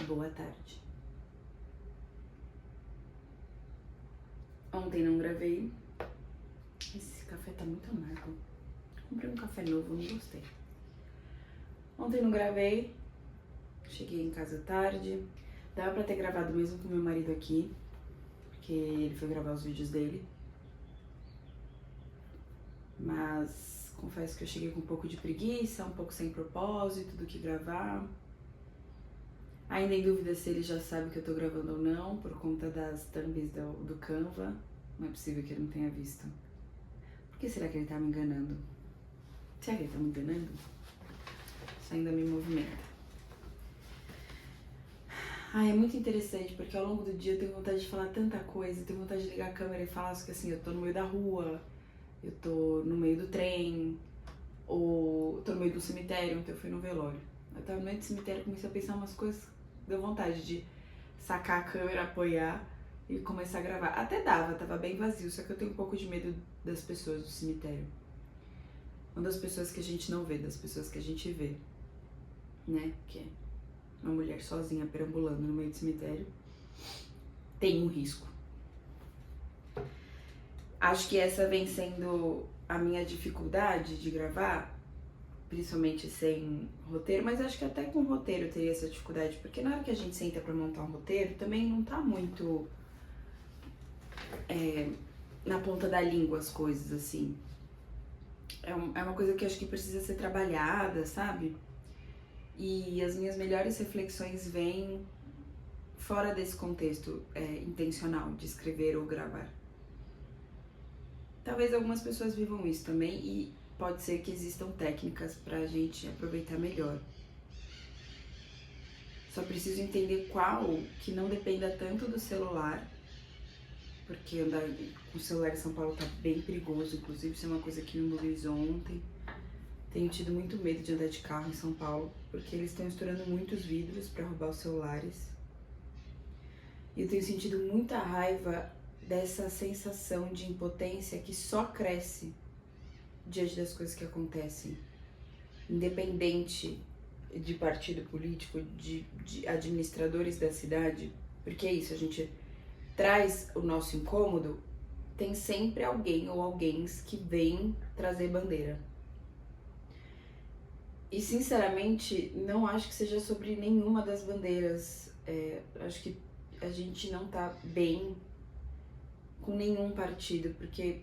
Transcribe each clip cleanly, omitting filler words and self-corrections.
boa tarde. Ontem não gravei. Esse café tá muito amargo. Comprei um café novo, não gostei. Ontem não gravei. Cheguei em casa tarde. Dava pra ter gravado mesmo com meu marido aqui, porque ele foi gravar os vídeos dele. Mas confesso que eu cheguei com um pouco de preguiça, um pouco sem propósito do que gravar. Ainda em dúvida se ele já sabe que eu tô gravando ou não, por conta das thumbs do Canva. Não é possível que ele não tenha visto. Por que será que ele tá me enganando? Será que ele tá me enganando? Isso ainda me movimenta. É muito interessante, porque ao longo do dia eu tenho vontade de falar tanta coisa, eu tenho vontade de ligar a câmera e falar que assim, eu tô no meio da rua, eu tô no meio do trem, ou tô no meio do cemitério, ontem eu fui no velório. Eu tava no meio do cemitério e comecei a pensar umas coisas, deu vontade de sacar a câmera, apoiar e começar a gravar. Até dava, tava bem vazio, só que eu tenho um pouco de medo das pessoas do cemitério. Não das pessoas que a gente não vê, das pessoas que a gente vê, né? Que é uma mulher sozinha perambulando no meio do cemitério. Tem um risco. Acho que essa vem sendo a minha dificuldade de gravar, principalmente sem roteiro, mas acho que até com roteiro eu teria essa dificuldade, porque na hora que a gente senta pra montar um roteiro, também não tá muito na ponta da língua as coisas, assim. É uma coisa que acho que precisa ser trabalhada, sabe? E as minhas melhores reflexões vêm fora desse contexto intencional de escrever ou gravar. Talvez algumas pessoas vivam isso também e pode ser que existam técnicas pra gente aproveitar melhor. Só preciso entender qual que não dependa tanto do celular, porque andar com o celular em São Paulo tá bem perigoso, inclusive isso é uma coisa que me mobilizou ontem. Tenho tido muito medo de andar de carro em São Paulo, porque eles estão estourando muitos vidros para roubar os celulares. E eu tenho sentido muita raiva dessa sensação de impotência que só cresce diante das coisas que acontecem. Independente de partido político, de administradores da cidade, porque é isso, a gente traz o nosso incômodo, tem sempre alguém ou alguém que vem trazer bandeira. E sinceramente, não acho que seja sobre nenhuma das bandeiras. Acho que a gente não tá bem com nenhum partido, porque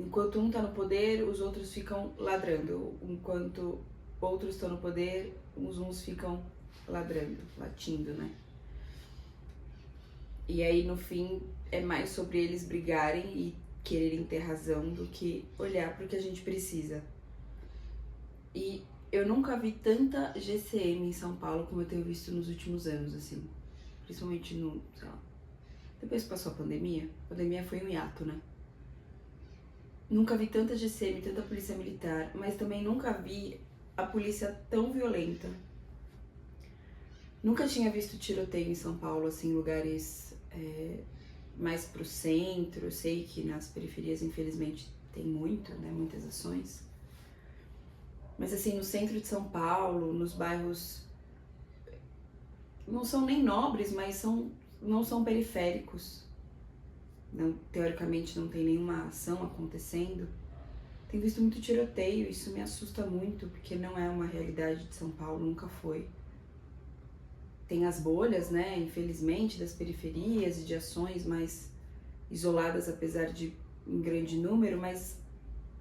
enquanto um tá no poder, os outros ficam ladrando. Enquanto outros estão no poder, uns ficam ladrando, latindo, né? E aí, no fim, é mais sobre eles brigarem e quererem ter razão do que olhar pro que a gente precisa. E eu nunca vi tanta GCM em São Paulo como eu tenho visto nos últimos anos, assim. Principalmente no, sei lá, depois que passou a pandemia foi um hiato, né? Nunca vi tanta GCM, tanta polícia militar, mas também nunca vi a polícia tão violenta. Nunca tinha visto tiroteio em São Paulo, assim, lugares mais pro centro. Eu sei que nas periferias, infelizmente, tem muito, né, muitas ações. Mas assim, no centro de São Paulo, nos bairros, não são nem nobres, mas não são periféricos. Não, teoricamente não tem nenhuma ação acontecendo. Tenho visto muito tiroteio, isso me assusta muito, porque não é uma realidade de São Paulo, nunca foi. Tem as bolhas, né, infelizmente, das periferias e de ações mais isoladas, apesar de em grande número, mas,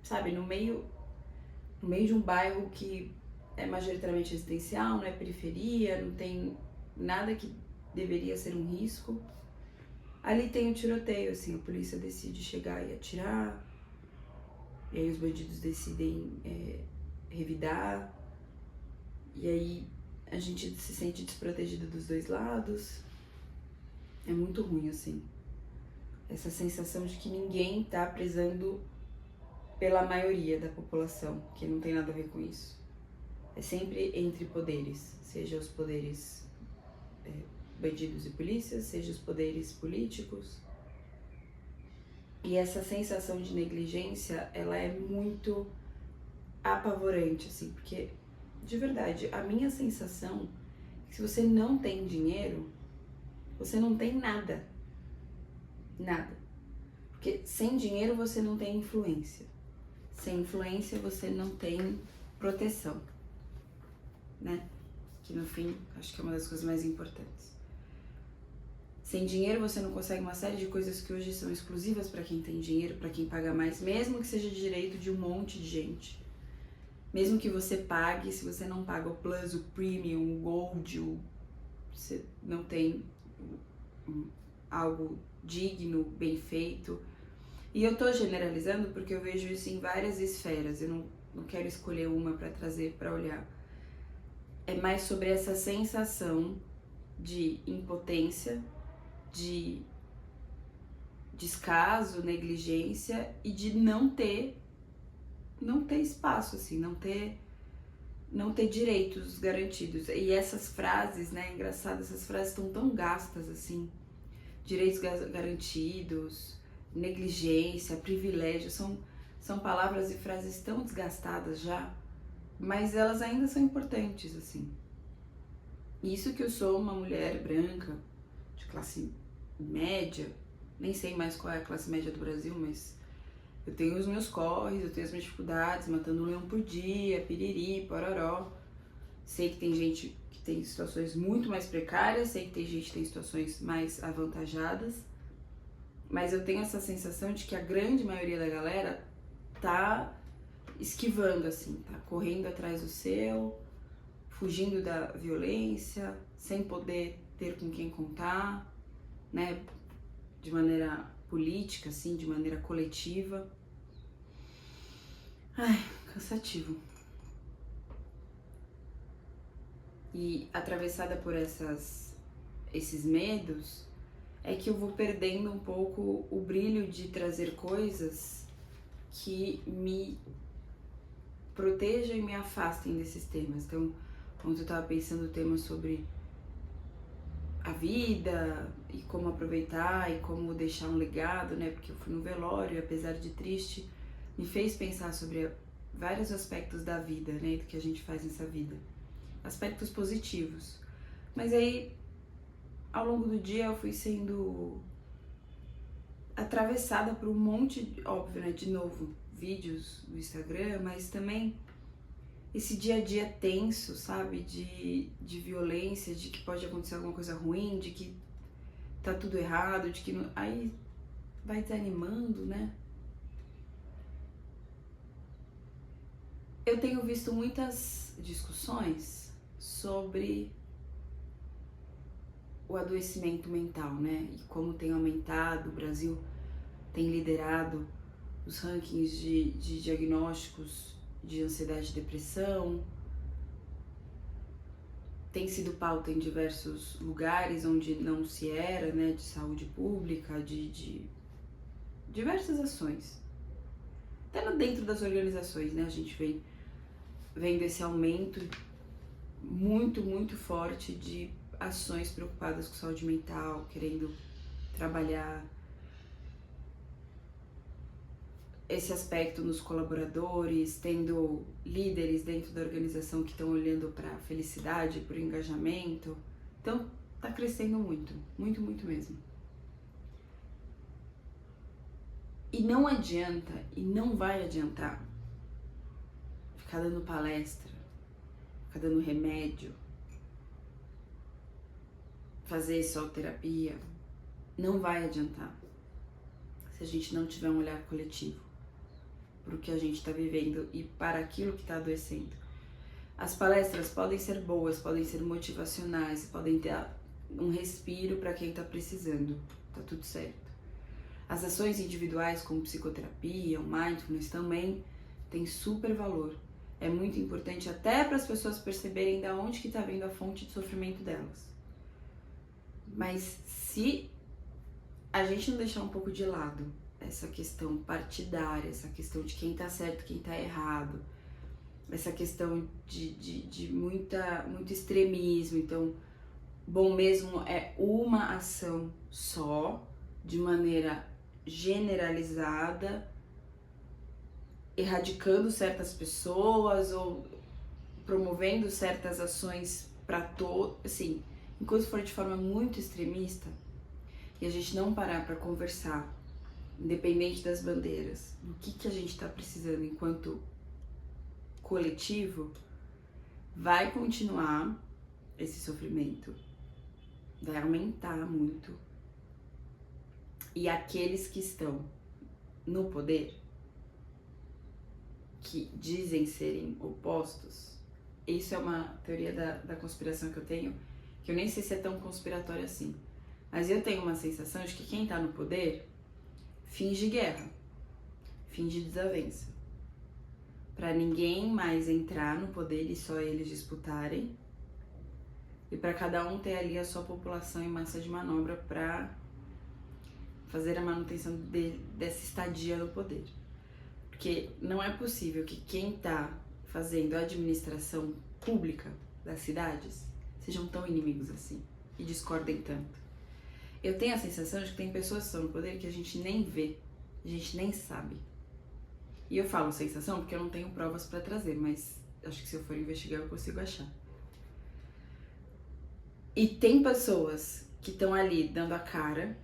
sabe, no meio de um bairro que é majoritariamente residencial, não é periferia, não tem nada que deveria ser um risco. Ali tem o tiroteio, assim, a polícia decide chegar e atirar, e aí os bandidos decidem revidar, e aí a gente se sente desprotegido dos dois lados. É muito ruim, assim, essa sensação de que ninguém tá prezando pela maioria da população, que não tem nada a ver com isso. É sempre entre poderes, seja os poderes bandidos e polícias, seja os poderes políticos. E essa sensação de negligência, ela é muito apavorante, assim, porque, de verdade, a minha sensação é que Se você não tem dinheiro, você não tem nada. Nada. Porque sem dinheiro você não tem influência. Sem influência você não tem proteção, né? Que no fim, acho que é uma das coisas mais importantes. Sem dinheiro você não consegue uma série de coisas que hoje são exclusivas para quem tem dinheiro, para quem paga mais, mesmo que seja de direito de um monte de gente. Mesmo que você pague, se você não paga o Plus, o Premium, o Gold, você não tem algo digno, bem feito. E eu tô generalizando porque eu vejo isso em várias esferas, eu não quero escolher uma para trazer para olhar. É mais sobre essa sensação de impotência, de descaso, negligência e de não ter espaço, assim, não ter direitos garantidos. E essas frases, né, engraçado, essas frases estão tão gastas, assim, direitos garantidos, negligência, privilégio, são palavras e frases tão desgastadas já, mas elas ainda são importantes, assim. Isso que eu sou uma mulher branca, de classe média, nem sei mais qual é a classe média do Brasil, mas eu tenho os meus corres, eu tenho as minhas dificuldades, matando um leão por dia, piriri, pororó. Sei que tem gente que tem situações muito mais precárias, sei que tem gente que tem situações mais avantajadas, mas eu tenho essa sensação de que a grande maioria da galera tá esquivando, assim, tá correndo atrás do seu, fugindo da violência, sem poder ter com quem contar, né, de maneira política, assim, de maneira coletiva. Ai, cansativo. E atravessada por esses medos, é que eu vou perdendo um pouco o brilho de trazer coisas que me protejam e me afastem desses temas. Então, quando eu tava pensando o tema sobre a vida e como aproveitar e como deixar um legado, né? Porque eu fui no velório e, apesar de triste, me fez pensar sobre vários aspectos da vida, né? Do que a gente faz nessa vida. Aspectos positivos. Mas aí, ao longo do dia, eu fui sendo atravessada por um monte, óbvio, né? De novo, vídeos no Instagram, mas também esse dia a dia tenso, sabe? De violência, de que pode acontecer alguma coisa ruim, de que tá tudo errado, de que não... Aí vai desanimando, né? Eu tenho visto muitas discussões sobre o adoecimento mental, né? E como tem aumentado, o Brasil tem liderado os rankings de diagnósticos de ansiedade e depressão, tem sido pauta em diversos lugares onde não se era, né, de saúde pública, de diversas ações. Até dentro das organizações, né, a gente vem vendo esse aumento muito, muito forte de ações preocupadas com saúde mental, querendo trabalhar esse aspecto nos colaboradores, tendo líderes dentro da organização que estão olhando para a felicidade, para o engajamento. Então, tá crescendo muito, muito, muito mesmo. E não adianta, e não vai adiantar, ficar dando palestra, ficar dando remédio, fazer só terapia. Não vai adiantar se a gente não tiver um olhar coletivo para o que a gente está vivendo e para aquilo que está adoecendo. As palestras podem ser boas, podem ser motivacionais, podem ter um respiro para quem está precisando, tá tudo certo. As ações individuais como psicoterapia, o mindfulness também tem super valor. É muito importante até para as pessoas perceberem de onde que está vindo a fonte de sofrimento delas. Mas se a gente não deixar um pouco de lado essa questão partidária, essa questão de quem tá certo, quem tá errado, essa questão de muito extremismo, então, bom mesmo é uma ação só, de maneira generalizada, erradicando certas pessoas ou promovendo certas ações pra todo, assim, enquanto for de forma muito extremista e a gente não parar pra conversar, independente das bandeiras, do que a gente tá precisando enquanto coletivo, vai continuar esse sofrimento, vai aumentar muito. E aqueles que estão no poder, que dizem serem opostos, isso é uma teoria da conspiração que eu tenho, que eu nem sei se é tão conspiratória assim, mas eu tenho uma sensação de que quem tá no poder finge guerra, finge desavença, pra ninguém mais entrar no poder e só eles disputarem, e pra cada um ter ali a sua população em massa de manobra pra fazer a manutenção dessa estadia no poder. Porque não é possível que quem tá fazendo a administração pública das cidades sejam tão inimigos assim e discordem tanto. Eu tenho a sensação de que tem pessoas que estão no poder que a gente nem vê, a gente nem sabe. E eu falo sensação porque eu não tenho provas pra trazer, mas acho que se eu for investigar eu consigo achar. E tem pessoas que estão ali dando a cara,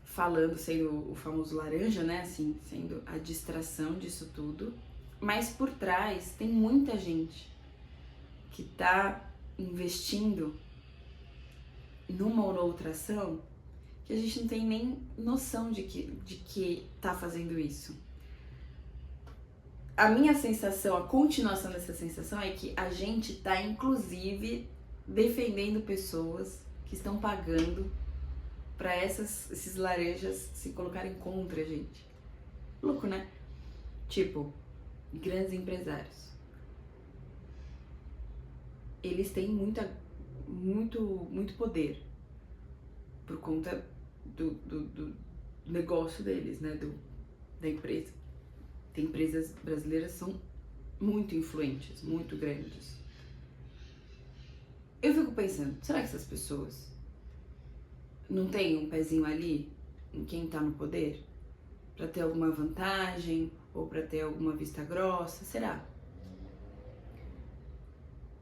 falando, sendo o famoso laranja, né, assim, sendo a distração disso tudo, mas por trás tem muita gente que tá investindo numa ou outra ação que a gente não tem nem noção de que tá fazendo isso. A minha sensação, a continuação dessa sensação é que a gente tá, inclusive, defendendo pessoas que estão pagando pra esses laranjas se colocarem contra a gente. Louco, né? Tipo, grandes empresários. Eles têm muito poder por conta do negócio deles, né? Da empresa. Tem empresas brasileiras que são muito influentes, muito grandes. Eu fico pensando, será que essas pessoas não tem um pezinho ali em quem tá no poder pra ter alguma vantagem ou pra ter alguma vista grossa? Será?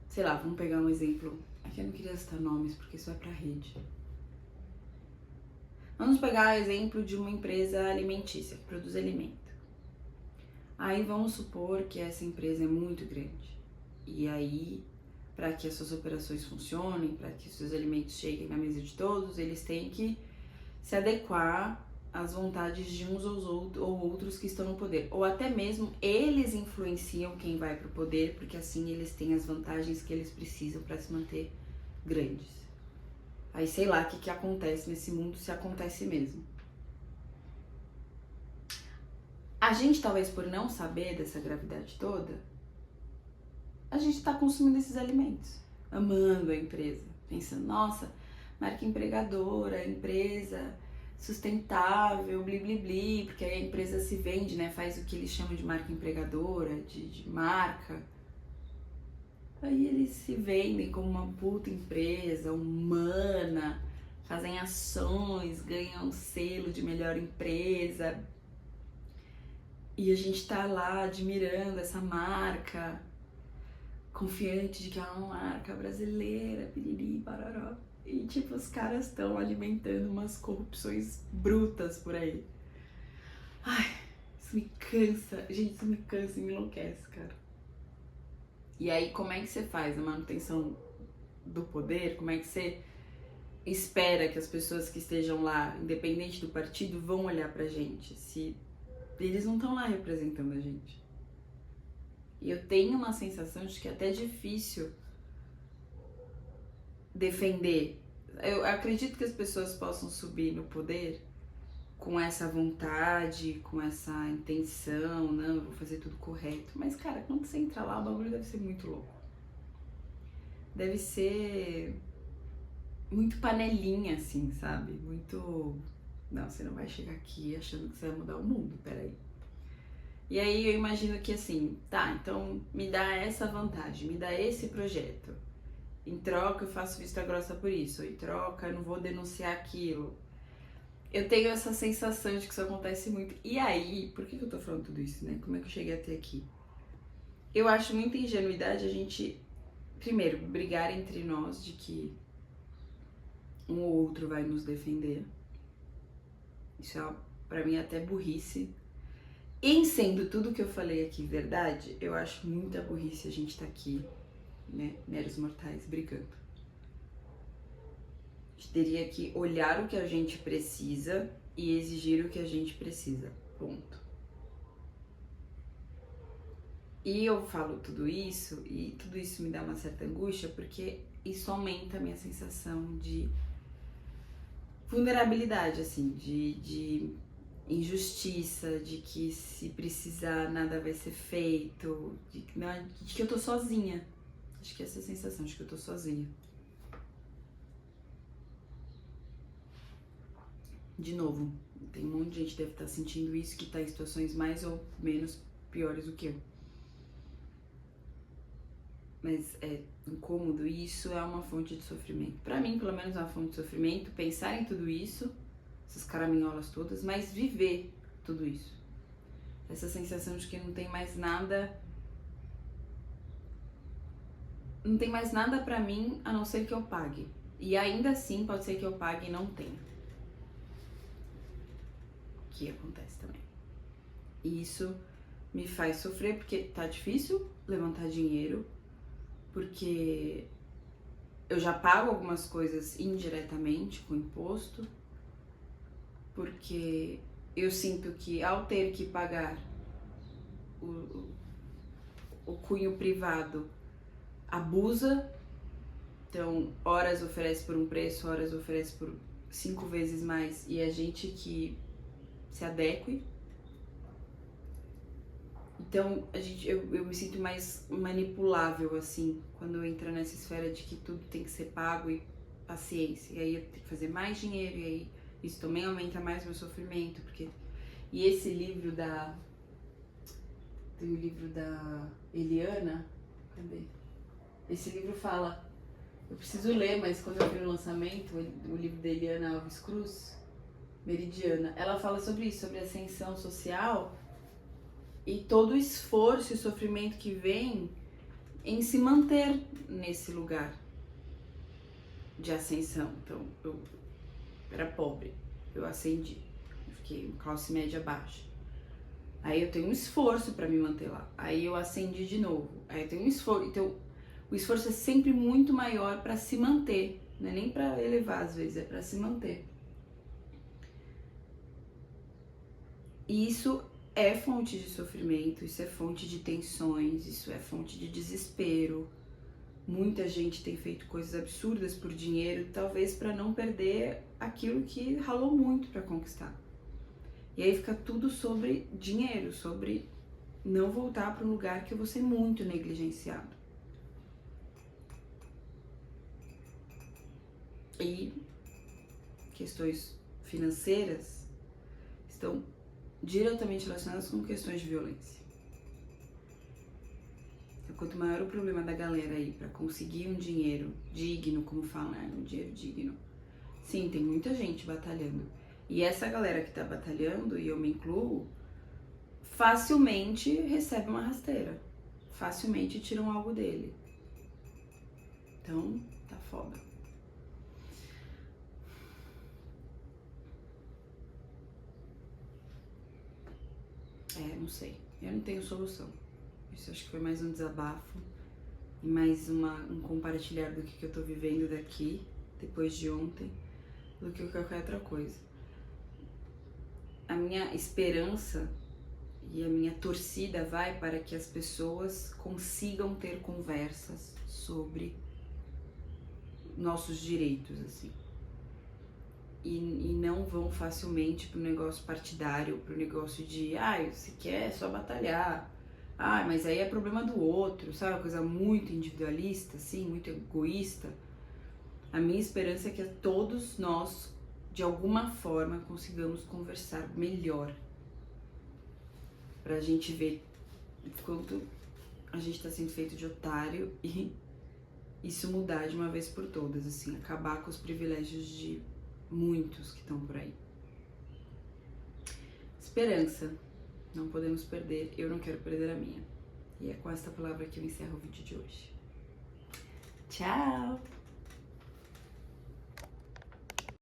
Sei lá, vamos pegar um exemplo. Aqui eu não queria citar nomes porque isso é pra rede. Vamos pegar o exemplo de uma empresa alimentícia que produz alimento. Aí vamos supor que essa empresa é muito grande. E aí, para que as suas operações funcionem, para que os seus alimentos cheguem na mesa de todos, eles têm que se adequar às vontades de uns ou outros que estão no poder. Ou até mesmo eles influenciam quem vai para o poder, porque assim eles têm as vantagens que eles precisam para se manter grandes. Aí sei lá o que acontece nesse mundo, se acontece mesmo. A gente, talvez por não saber dessa gravidade toda, a gente tá consumindo esses alimentos, amando a empresa, pensando, nossa, marca empregadora, empresa sustentável, bli bli bli, porque aí a empresa se vende, né, faz o que eles chamam de marca empregadora, de marca. Aí eles se vendem como uma puta empresa, humana, fazem ações, ganham selo de melhor empresa. E a gente tá lá admirando essa marca, confiante de que é uma marca brasileira, piriri, pararó. E tipo, os caras estão alimentando umas corrupções brutas por aí. Ai, isso me cansa, gente, isso me cansa e me enlouquece, cara. E aí, como é que você faz a manutenção do poder? Como é que você espera que as pessoas que estejam lá, independente do partido, vão olhar pra gente, se eles não estão lá representando a gente? E eu tenho uma sensação de que é até difícil defender. Eu acredito que as pessoas possam subir no poder com essa vontade, com essa intenção, não, eu vou fazer tudo correto. Mas, cara, quando você entra lá, o bagulho deve ser muito louco. Deve ser muito panelinha, assim, sabe? Muito... Não, você não vai chegar aqui achando que você vai mudar o mundo, peraí. E aí eu imagino que assim, tá, então me dá essa vantagem, me dá esse projeto. Em troca eu faço vista grossa por isso, em troca eu não vou denunciar aquilo. Eu tenho essa sensação de que isso acontece muito. E aí, por que eu tô falando tudo isso, né? Como é que eu cheguei até aqui? Eu acho muita ingenuidade a gente primeiro, brigar entre nós de que um ou outro vai nos defender. Isso é, pra mim, até burrice. Em sendo tudo que eu falei aqui verdade, eu acho muita burrice a gente tá aqui, né, meros mortais, brigando. A gente teria que olhar o que a gente precisa e exigir o que a gente precisa. Ponto. E eu falo tudo isso, e tudo isso me dá uma certa angústia, porque isso aumenta a minha sensação de vulnerabilidade, assim, de injustiça, de que se precisar nada vai ser feito, de que eu tô sozinha. Acho que é essa a sensação, de que eu tô sozinha. De novo, tem um monte de gente que deve estar sentindo isso, que tá em situações mais ou menos piores do que eu. Mas é incômodo e isso é uma fonte de sofrimento. Pra mim, pelo menos, é uma fonte de sofrimento pensar em tudo isso, essas caraminholas todas, mas viver tudo isso. Essa sensação de que não tem mais nada pra mim a não ser que eu pague. E ainda assim pode ser que eu pague e não tenha. Que acontece também. E isso me faz sofrer porque tá difícil levantar dinheiro, porque eu já pago algumas coisas indiretamente com imposto, porque eu sinto que ao ter que pagar o cunho privado abusa, então horas oferece por um preço, horas oferece por 5 vezes mais e a gente que se adeque. Então eu me sinto mais manipulável, assim, quando entra nessa esfera de que tudo tem que ser pago e paciência. E aí eu tenho que fazer mais dinheiro, e aí isso também aumenta mais meu sofrimento, porque... E esse livro tem o livro da Eliana, cadê? Esse livro fala, eu preciso ler, mas quando eu vi no lançamento, o livro da Eliana Alves Cruz, Meridiana, ela fala sobre isso, sobre ascensão social e todo o esforço e sofrimento que vem em se manter nesse lugar de ascensão. Então, eu era pobre, eu ascendi, eu fiquei em classe média baixa. Aí eu tenho um esforço pra me manter lá. Aí eu ascendi de novo. Aí eu tenho um esforço. Então, o esforço é sempre muito maior pra se manter. Não é nem pra elevar às vezes, é pra se manter. E isso é fonte de sofrimento, isso é fonte de tensões, isso é fonte de desespero. Muita gente tem feito coisas absurdas por dinheiro, talvez para não perder aquilo que ralou muito para conquistar. E aí fica tudo sobre dinheiro, sobre não voltar para um lugar que eu vou ser muito negligenciado. E questões financeiras estão diretamente relacionadas com questões de violência. Então, quanto maior o problema da galera aí para conseguir um dinheiro digno, como falam, né? Um dinheiro digno. Sim, tem muita gente batalhando. E essa galera que tá batalhando, e eu me incluo, facilmente recebe uma rasteira. Facilmente tiram algo dele. Então, tá foda. Não sei. Eu não tenho solução. Isso acho que foi mais um desabafo e mais um compartilhar do que eu tô vivendo daqui, depois de ontem, do que qualquer outra coisa. A minha esperança e a minha torcida vai para que as pessoas consigam ter conversas sobre nossos direitos, assim. E não vão facilmente pro negócio partidário, pro negócio de, se quer é só batalhar, mas aí é problema do outro, sabe? Uma coisa muito individualista, assim, muito egoísta. A minha esperança é que todos nós, de alguma forma, consigamos conversar melhor. Pra gente ver quanto a gente tá sendo feito de otário e isso mudar de uma vez por todas, assim, acabar com os privilégios de muitos que estão por aí. Esperança, não podemos perder, eu não quero perder a minha. E é com esta palavra que eu encerro o vídeo de hoje. Tchau!